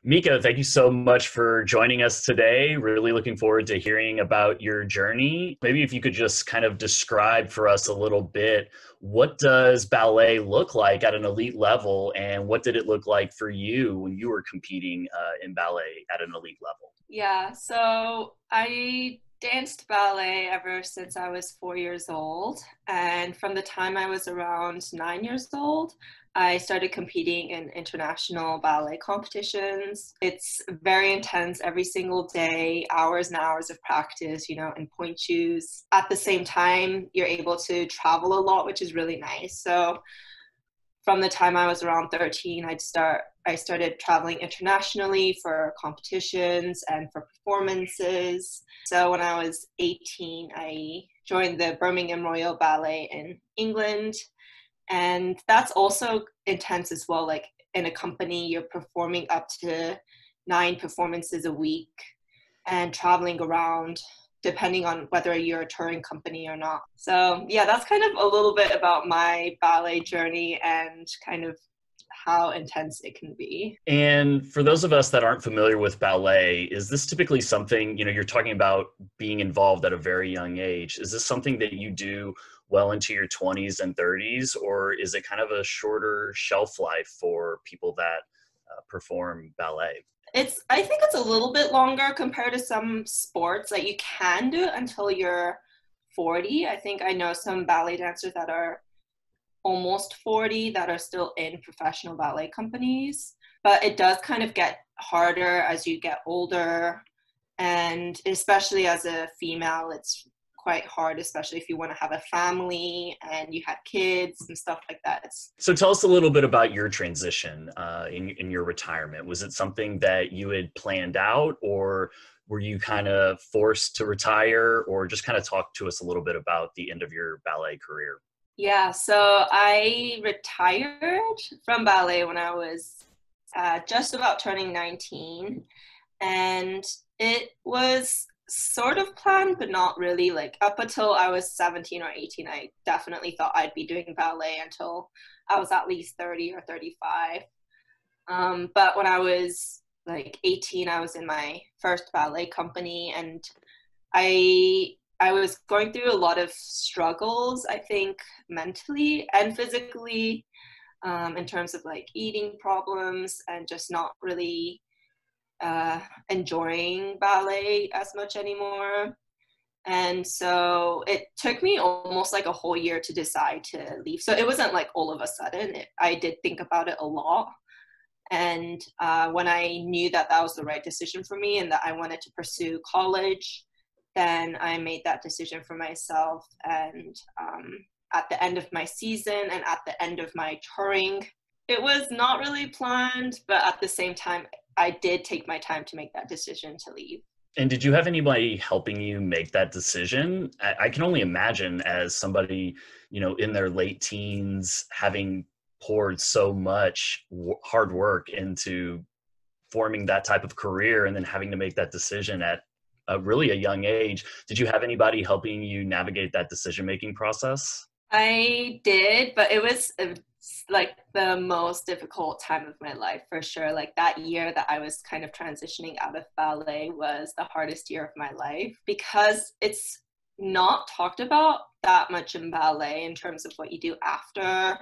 Miko, thank you so much for joining us today. Really looking forward to hearing about your journey. Maybe if you could just kind of describe for us a little bit, what does ballet look like at an elite level, and what did it look like for you when you were competing in ballet at an elite level? Yeah, so I danced ballet ever since I was 4 years old. And from the time I was around 9 years old, I started competing in international ballet competitions. It's very intense every single day, hours and hours of practice, in point shoes. At the same time, you're able to travel a lot, which is really nice. So from the time I was around 13, I started traveling internationally for competitions and for performances. So when I was 18, I joined the Birmingham Royal Ballet in England. And that's also intense as well. Like in a company, you're performing up to 9 performances a week and traveling around depending on whether you're a touring company or not. So yeah, that's kind of a little bit about my ballet journey and kind of how intense it can be. And for those of us that aren't familiar with ballet, is this typically something, you're talking about being involved at a very young age. Is this something that you do well into your 20s and 30s, or is it kind of a shorter shelf life for people that perform ballet? I think it's a little bit longer compared to some sports. Like you can do it until you're 40. I think I know some ballet dancers that are almost 40 that are still in professional ballet companies. But it does kind of get harder as you get older. And especially as a female, it's quite hard, especially if you want to have a family and you have kids and stuff like that. So tell us a little bit about your transition in your retirement. Was it something that you had planned out, or were you kind of forced to retire, or just kind of talk to us a little bit about the end of your ballet career? Yeah, so I retired from ballet when I was just about turning 19. And it was sort of planned, but not really. Like up until I was 17 or 18, I definitely thought I'd be doing ballet until I was at least 30 or 35. But when I was like 18, I was in my first ballet company, and I was going through a lot of struggles, I think, mentally and physically, in terms of like eating problems and just not really enjoying ballet as much anymore. And so it took me almost like a whole year to decide to leave. So it wasn't like all of a sudden. I did think about it a lot. And when I knew that that was the right decision for me and that I wanted to pursue college, then I made that decision for myself. And at the end of my season and at the end of my touring, it was not really planned, but at the same time, I did take my time to make that decision to leave. And did you have anybody helping you make that decision? I can only imagine, as somebody, in their late teens, having poured so much hard work into forming that type of career and then having to make that decision at really a young age. Did you have anybody helping you navigate that decision-making process? I did, but it was like the most difficult time of my life for sure. Like that year that I was kind of transitioning out of ballet was the hardest year of my life because it's not talked about that much in ballet in terms of what you do after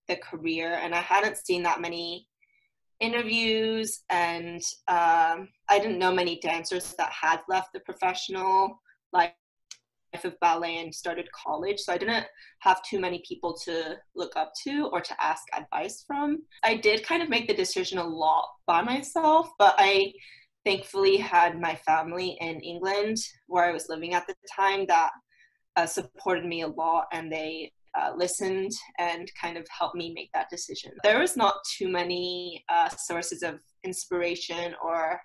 the career. And I hadn't seen that many interviews, and I didn't know many dancers that had left the professional life of ballet and started college, so I didn't have too many people to look up to or to ask advice from. I did kind of make the decision a lot by myself, but I thankfully had my family in England where I was living at the time that supported me a lot, and they listened and kind of helped me make that decision. There was not too many sources of inspiration or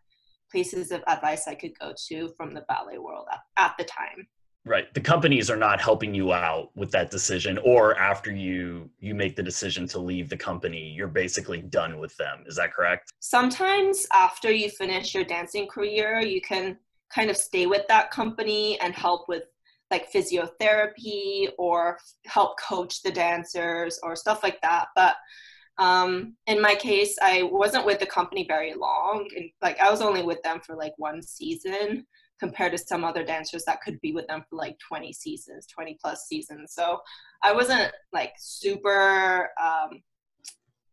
places of advice I could go to from the ballet world at the time. Right. The companies are not helping you out with that decision, or after you make the decision to leave the company, you're basically done with them. Is that correct? Sometimes after you finish your dancing career, you can kind of stay with that company and help with like physiotherapy or help coach the dancers or stuff like that. But In my case, I wasn't with the company very long, and like I was only with them for like 1 season compared to some other dancers that could be with them for like 20 seasons, 20 plus seasons. So I wasn't like super,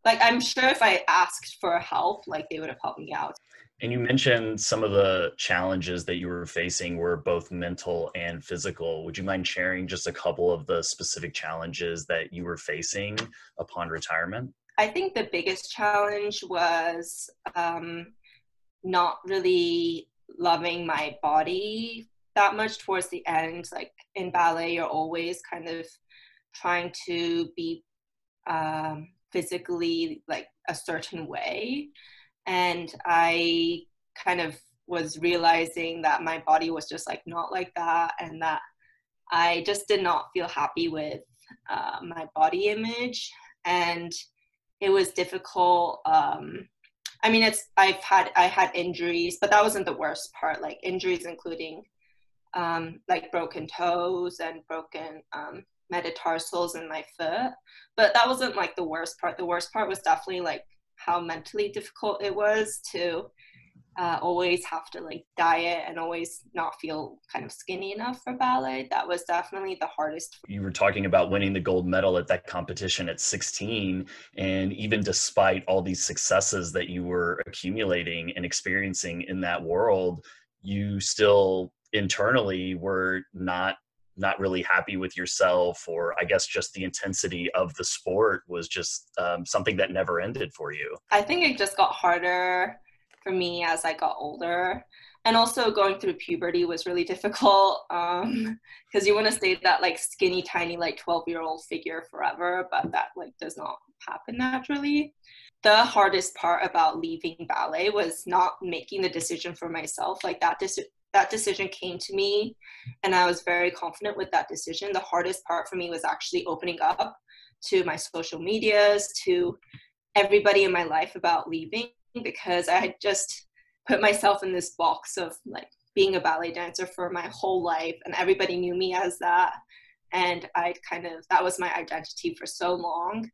like I'm sure if I asked for help, like they would have helped me out. And you mentioned some of the challenges that you were facing were both mental and physical. Would you mind sharing just a couple of the specific challenges that you were facing upon retirement? I think the biggest challenge was not really loving my body that much towards the end. Like in ballet, you're always kind of trying to be physically like a certain way. And I kind of was realizing that my body was just like not like that, and that I just did not feel happy with my body image. And it was difficult. I mean, I had injuries, but that wasn't the worst part. Like injuries including like broken toes and broken metatarsals in my foot. But that wasn't like the worst part. The worst part was definitely like how mentally difficult it was to always have to like diet and always not feel kind of skinny enough for ballet. That was definitely the hardest. You were talking about winning the gold medal at that competition at 16, and even despite all these successes that you were accumulating and experiencing in that world, you still internally were not really happy with yourself, or I guess just the intensity of the sport was just something that never ended for you. I think it just got harder for me as I got older. And also going through puberty was really difficult because you want to stay that like skinny, tiny, like 12-year-old figure forever, but that like does not happen naturally. The hardest part about leaving ballet was not making the decision for myself. Like that decision came to me and I was very confident with that decision. The hardest part for me was actually opening up to my social medias, to everybody in my life about leaving, because I had just put myself in this box of like being a ballet dancer for my whole life, and everybody knew me as that. And that was my identity for so long.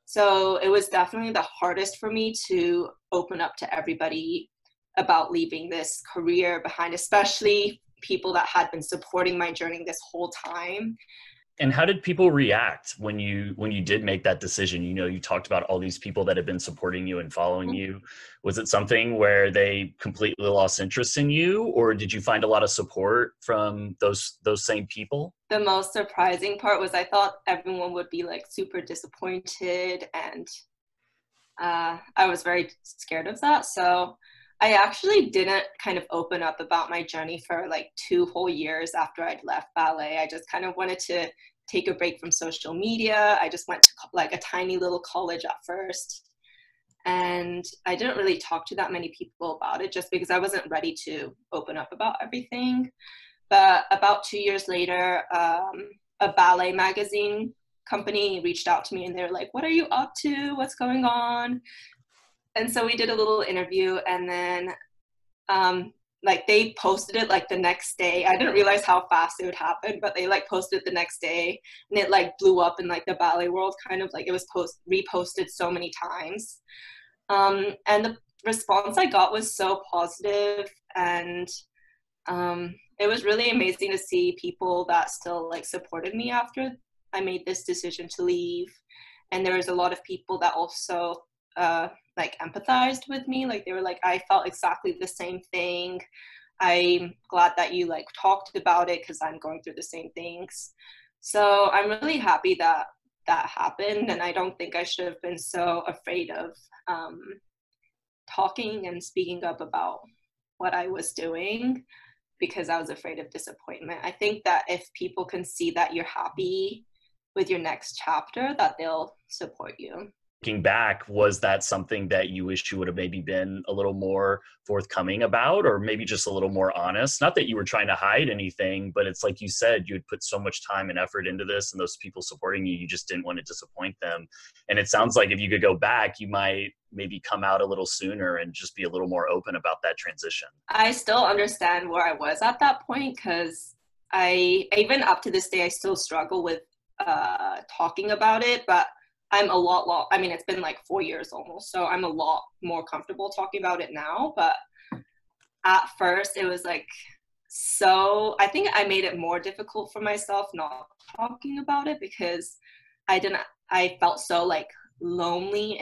So it was definitely the hardest for me to open up to everybody about leaving this career behind, especially people that had been supporting my journey this whole time. And how did people react when you did make that decision? You know, you talked about all these people that have been supporting you and following you. Was it something where they completely lost interest in you, or did you find a lot of support from those same people? The most surprising part was I thought everyone would be like super disappointed, and I was very scared of that. So I actually didn't kind of open up about my journey for like 2 whole years after I'd left ballet. I just kind of wanted to take a break from social media. I just went to like a tiny little college at first. And I didn't really talk to that many people about it just because I wasn't ready to open up about everything. But about 2 years later, a ballet magazine company reached out to me and they're like, "What are you up to? What's going on?" And so we did a little interview, and then like they posted it like the next day. I didn't realize how fast it would happen, but they like posted it the next day, and it like blew up in like the ballet world, kind of like it was reposted so many times. And the response I got was so positive, and it was really amazing to see people that still like supported me after I made this decision to leave. And there was a lot of people that also like empathized with me. Like they were like, "I felt exactly the same thing. I'm glad that you like talked about it because I'm going through the same things." So I'm really happy that that happened, and I don't think I should have been so afraid of talking and speaking up about what I was doing because I was afraid of disappointment. I think that if people can see that you're happy with your next chapter, that they'll support you. Looking back, was that something that you wish you would have maybe been a little more forthcoming about, or maybe just a little more honest? Not that you were trying to hide anything, but it's like you said, you had put so much time and effort into this, and those people supporting you, you just didn't want to disappoint them. And it sounds like if you could go back, you might maybe come out a little sooner and just be a little more open about that transition. I still understand where I was at that point, because I even up to this day, I still struggle with talking about it, but I'm a lot, I mean, it's been like 4 years almost, so I'm a lot more comfortable talking about it now. But at first it was like, so I think I made it more difficult for myself not talking about it, because I felt so like lonely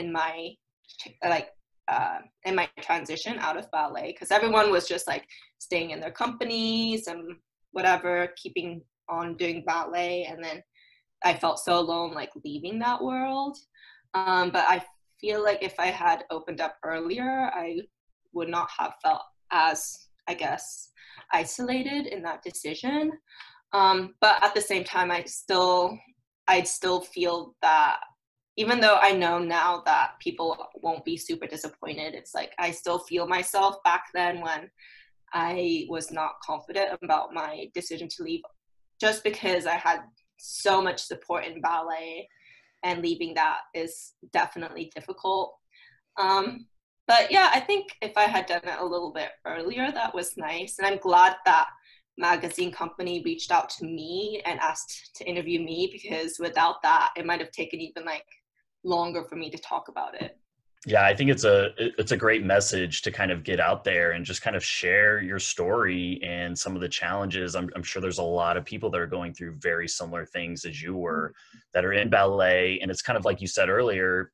like in my transition out of ballet, because everyone was just like staying in their companies and whatever, keeping on doing ballet, and then I felt so alone like leaving that world. But I feel like if I had opened up earlier, I would not have felt as, I guess, isolated in that decision. But at the same time, I'd still feel that, even though I know now that people won't be super disappointed, it's like I still feel myself back then when I was not confident about my decision to leave, just because I had so much support in ballet, and leaving that is definitely difficult. But yeah, I think if I had done it a little bit earlier, that was nice. And I'm glad that magazine company reached out to me and asked to interview me, because without that, it might have taken even like longer for me to talk about it. Yeah, I think it's a great message to kind of get out there and just kind of share your story and some of the challenges. I'm sure there's a lot of people that are going through very similar things as you were, that are in ballet. And it's kind of like you said earlier,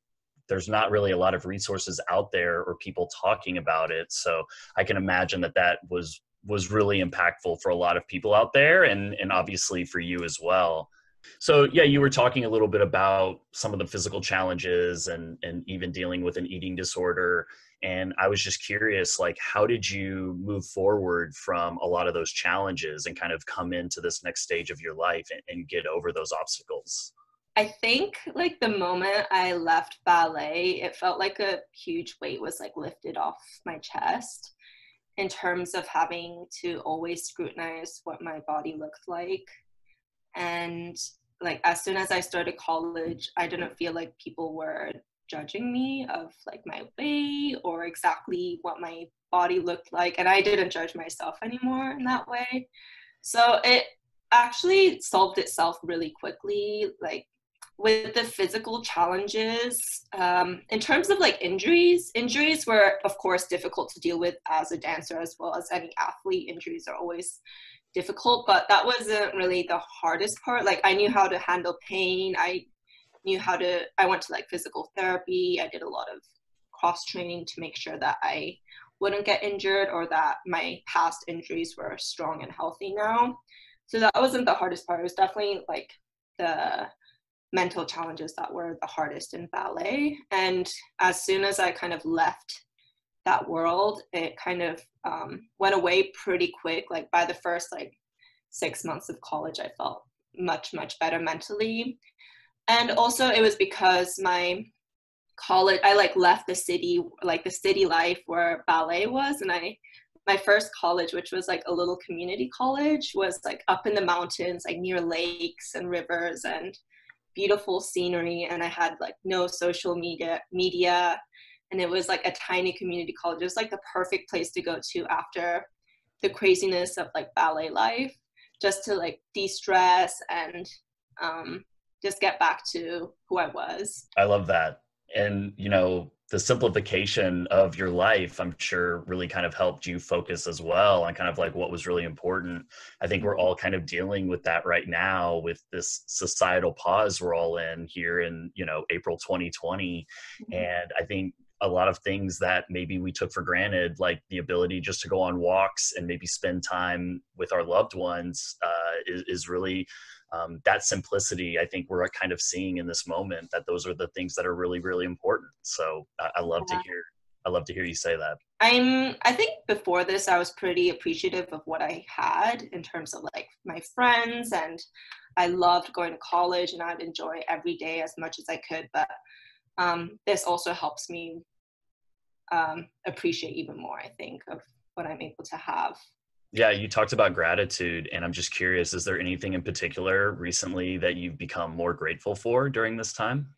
there's not really a lot of resources out there or people talking about it. So I can imagine that was really impactful for a lot of people out there, and obviously for you as well. So yeah, you were talking a little bit about some of the physical challenges and even dealing with an eating disorder. And I was just curious, like, how did you move forward from a lot of those challenges and kind of come into this next stage of your life and get over those obstacles? I think like the moment I left ballet, it felt like a huge weight was like lifted off my chest, in terms of having to always scrutinize what my body looked like. And like as soon as I started college, I didn't feel like people were judging me of like my weight or exactly what my body looked like, and I didn't judge myself anymore in that way. So it actually solved itself really quickly. Like with the physical challenges, in terms of like injuries were of course difficult to deal with as a dancer, as well as any athlete. Injuries are always difficult, but that wasn't really the hardest part. Like I knew how to handle pain. I went to like physical therapy. I did a lot of cross training to make sure that I wouldn't get injured, or that my past injuries were strong and healthy now. So that wasn't the hardest part. It was definitely like the mental challenges that were the hardest in ballet. And as soon as I kind of left that world, it kind of went away pretty quick. Like by the first like 6 months of college, I felt much better mentally. And also it was because my college, I like left the city, like the city life where ballet was, and my first college, which was like a little community college, was like up in the mountains, like near lakes and rivers and beautiful scenery. And I had like no social media, and it was like a tiny community college. It was like the perfect place to go to after the craziness of like ballet life, just to like de-stress and just get back to who I was. I love that. And, the simplification of your life, I'm sure really kind of helped you focus as well on kind of like what was really important. I think we're all kind of dealing with that right now with this societal pause we're all in here in, April 2020. And I think a lot of things that maybe we took for granted, like the ability just to go on walks and maybe spend time with our loved ones, is really that simplicity. I think we're kind of seeing in this moment that those are the things that are really, really important. So I love to hear. I love to hear you say that. I think before this, I was pretty appreciative of what I had in terms of like my friends, and I loved going to college, and I'd enjoy every day as much as I could. But this also helps me appreciate even more, I think, of what I'm able to have. Yeah, you talked about gratitude, and I'm just curious, is there anything in particular recently that you've become more grateful for during this time?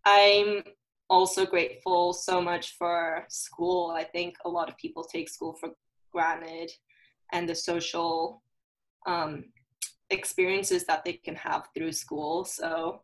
I'm also grateful so much for school. I think a lot of people take school for granted, and the social experiences that they can have through school. So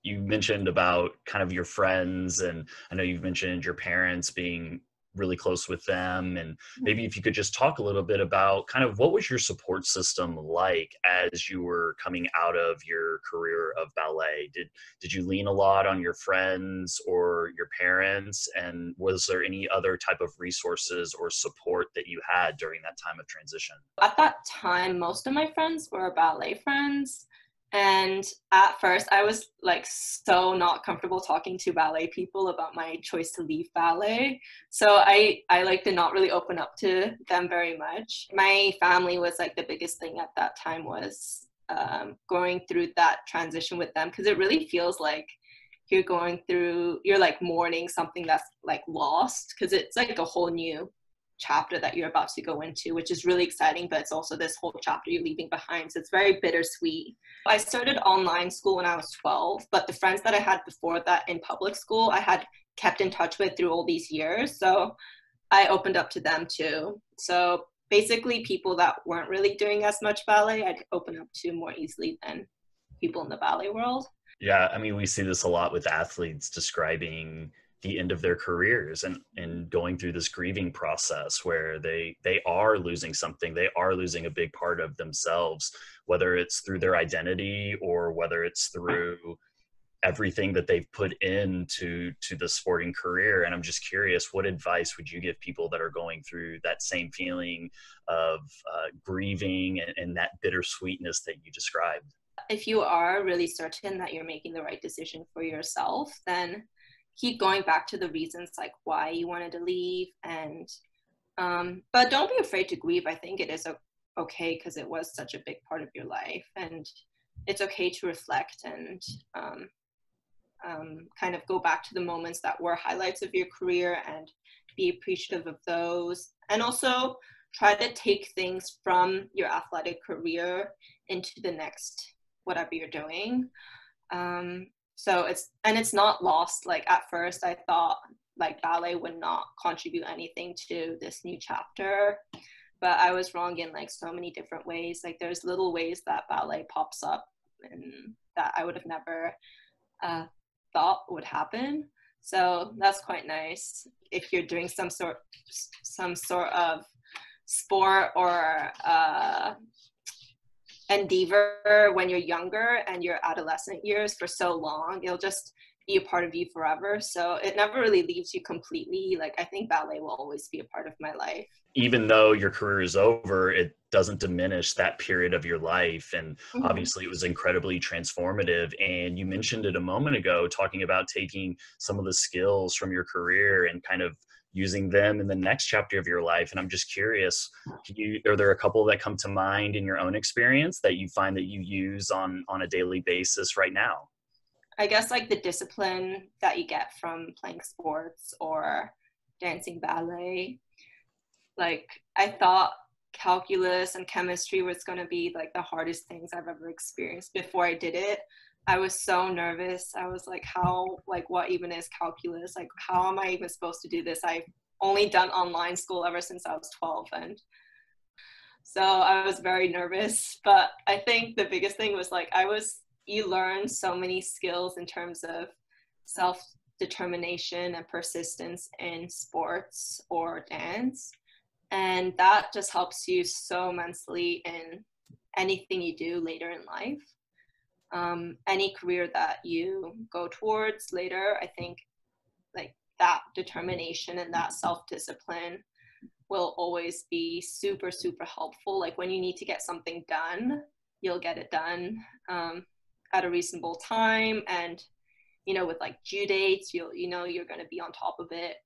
You mentioned about kind of your friends, and I know you've mentioned your parents being really close with them. And maybe if you could just talk a little bit about kind of what was your support system like as you were coming out of your career of ballet? Did you lean a lot on your friends or your parents? And was there any other type of resources or support that you had during that time of transition? At that time, most of my friends were ballet friends. And at first, I was like so not comfortable talking to ballet people about my choice to leave ballet. So I like did not really open up to them very much. My family was like the biggest thing at that time was going through that transition with them, because it really feels like you're like mourning something that's like lost, because it's like a whole new chapter that you're about to go into, which is really exciting, but it's also this whole chapter you're leaving behind. So it's very bittersweet. I started online school when I was 12, but the friends that I had before that in public school, I had kept in touch with through all these years. So I opened up to them too. So basically people that weren't really doing as much ballet, I'd open up to more easily than people in the ballet world. Yeah, I mean, we see this a lot with athletes describing the end of their careers and going through this grieving process where they are losing something. They are losing a big part of themselves, whether it's through their identity or whether it's through everything that they've put into the sporting career. And I'm just curious, what advice would you give people that are going through that same feeling of grieving and that bittersweetness that you described? If you are really certain that you're making the right decision for yourself, then keep going back to the reasons like why you wanted to leave. And but don't be afraid to grieve. I think it is okay, because it was such a big part of your life, and it's okay to reflect and kind of go back to the moments that were highlights of your career and be appreciative of those, and also try to take things from your athletic career into the next whatever you're doing. So it's not lost. Like at first I thought like ballet would not contribute anything to this new chapter, but I was wrong in like so many different ways. Like there's little ways that ballet pops up and that I would have never thought would happen. So that's quite nice. If you're doing some sort of sport or endeavor when you're younger and your adolescent years for so long, it'll just be a part of you forever. So it never really leaves you completely. Like I think ballet will always be a part of my life. Even though your career is over, it doesn't diminish that period of your life. And obviously it was incredibly transformative. And you mentioned it a moment ago, talking about taking some of the skills from your career and kind of using them in the next chapter of your life. And I'm just curious, are there a couple that come to mind in your own experience that you find that you use on a daily basis right now? I guess like the discipline that you get from playing sports or dancing ballet. Like I thought calculus and chemistry was going to be like the hardest things I've ever experienced. Before I did it, I was so nervous. I was like, what even is calculus? Like, how am I even supposed to do this? I've only done online school ever since I was 12. And so I was very nervous. But I think the biggest thing was like, you learn so many skills in terms of self-determination and persistence in sports or dance. And that just helps you so immensely in anything you do later in life. Any career that you go towards later, I think like that determination and that self-discipline will always be super, super helpful. Like when you need to get something done, you'll get it done at a reasonable time. And, with like due dates, you're going to be on top of it.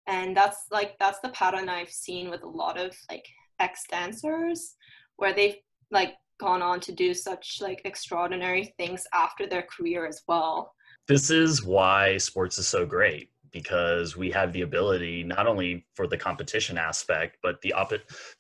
And that's the pattern I've seen with a lot of like ex-dancers, where they've like gone on to do such like extraordinary things after their career as well. This is why sports is so great. because we have the ability, not only for the competition aspect, but the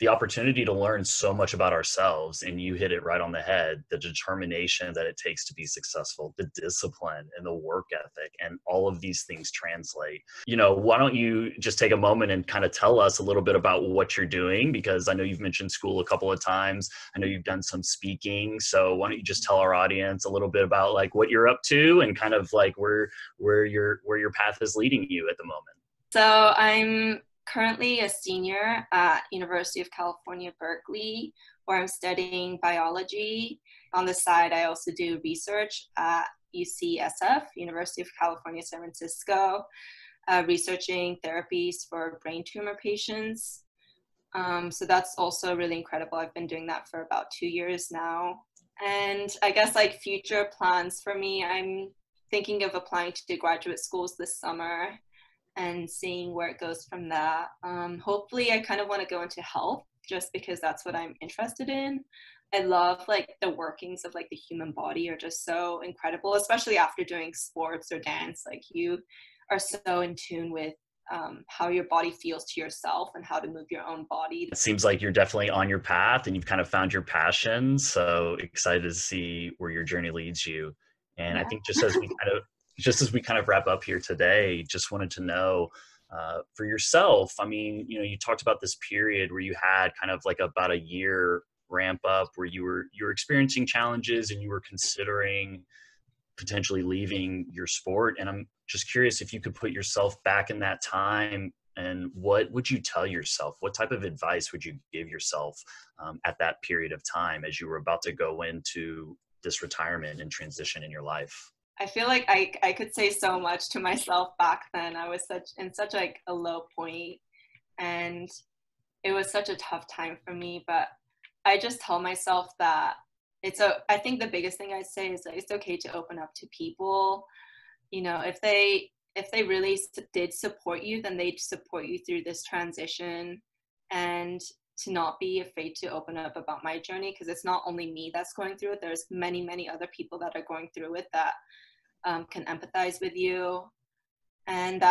opportunity to learn so much about ourselves. And you hit it right on the head, the determination that it takes to be successful, the discipline and the work ethic, and all of these things translate. Why don't you just take a moment and kind of tell us a little bit about what you're doing? Because I know you've mentioned school a couple of times. I know you've done some speaking. So why don't you just tell our audience a little bit about like what you're up to and kind of like where your path is leading you at the moment. So I'm currently a senior at University of California, Berkeley, where I'm studying biology. On the side, I also do research at UCSF, University of California, San Francisco, researching therapies for brain tumor patients. So that's also really incredible. I've been doing that for about 2 years now. And I guess like future plans for me, I'm thinking of applying to graduate schools this summer and seeing where it goes from that. Hopefully I kind of want to go into health just because that's what I'm interested in. I love like the workings of like the human body are just so incredible, especially after doing sports or dance. Like you are so in tune with how your body feels to yourself and how to move your own body. It seems like you're definitely on your path and you've kind of found your passion. So excited to see where your journey leads you. And I think just as we kind of wrap up here today, just wanted to know for yourself, I mean, you talked about this period where you had kind of like about a year ramp up where you were experiencing challenges and you were considering potentially leaving your sport. And I'm just curious if you could put yourself back in that time, and what would you tell yourself? What type of advice would you give yourself at that period of time as you were about to go into this retirement and transition in your life? I feel like I could say so much to myself back then. I was in such like a low point, and it was such a tough time for me. But I just tell myself that I think the biggest thing I'd say is that it's okay to open up to people. If they really did support you, then they'd support you through this transition, and to not be afraid to open up about my journey, because it's not only me that's going through it. There's many, many other people that are going through it that can empathize with you, and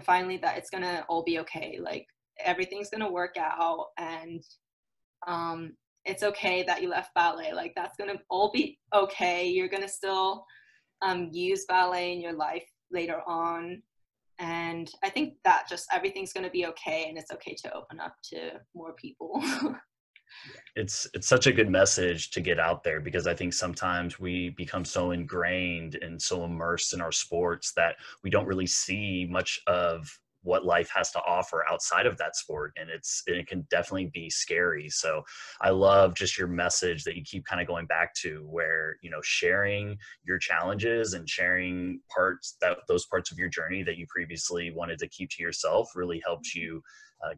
finally that it's gonna all be okay. Like everything's gonna work out, and it's okay that you left ballet. Like that's gonna all be okay. You're gonna still use ballet in your life later on. And I think that just everything's going to be okay, and it's okay to open up to more people. It's such a good message to get out there, because I think sometimes we become so ingrained and so immersed in our sports that we don't really see much of what life has to offer outside of that sport. And it can definitely be scary. So I love just your message that you keep kind of going back to, where, sharing your challenges and sharing those parts of your journey that you previously wanted to keep to yourself really helps you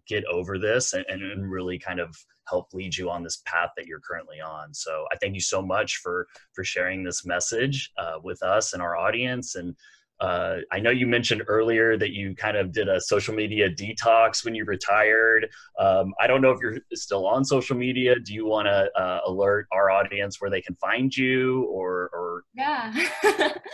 get over this and really kind of help lead you on this path that you're currently on. So I thank you so much for sharing this message with us and our audience. And I know you mentioned earlier that you kind of did a social media detox when you retired. I don't know if you're still on social media. Do you want to alert our audience where they can find you, or Yeah.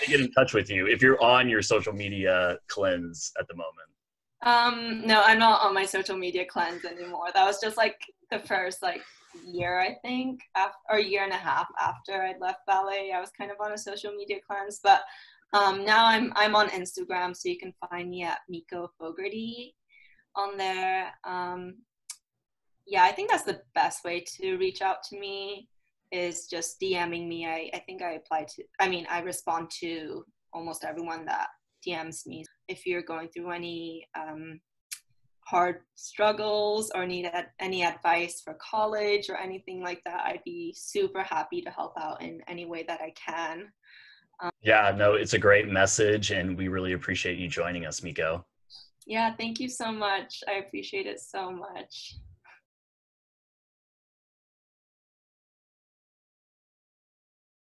get in touch with you if you're on your social media cleanse at the moment? No, I'm not on my social media cleanse anymore. That was just like the first like year, I think, or year and a half after I'd left ballet. I was kind of on a social media cleanse, but now I'm on Instagram, so you can find me at Miko Fogarty on there. Yeah, I think that's the best way to reach out to me, is just DMing me. I think I respond to almost everyone that DMs me. If you're going through any hard struggles or need any advice for college or anything like that, I'd be super happy to help out in any way that I can. Yeah, no, it's a great message, and we really appreciate you joining us, Miko. Yeah, thank you so much. I appreciate it so much.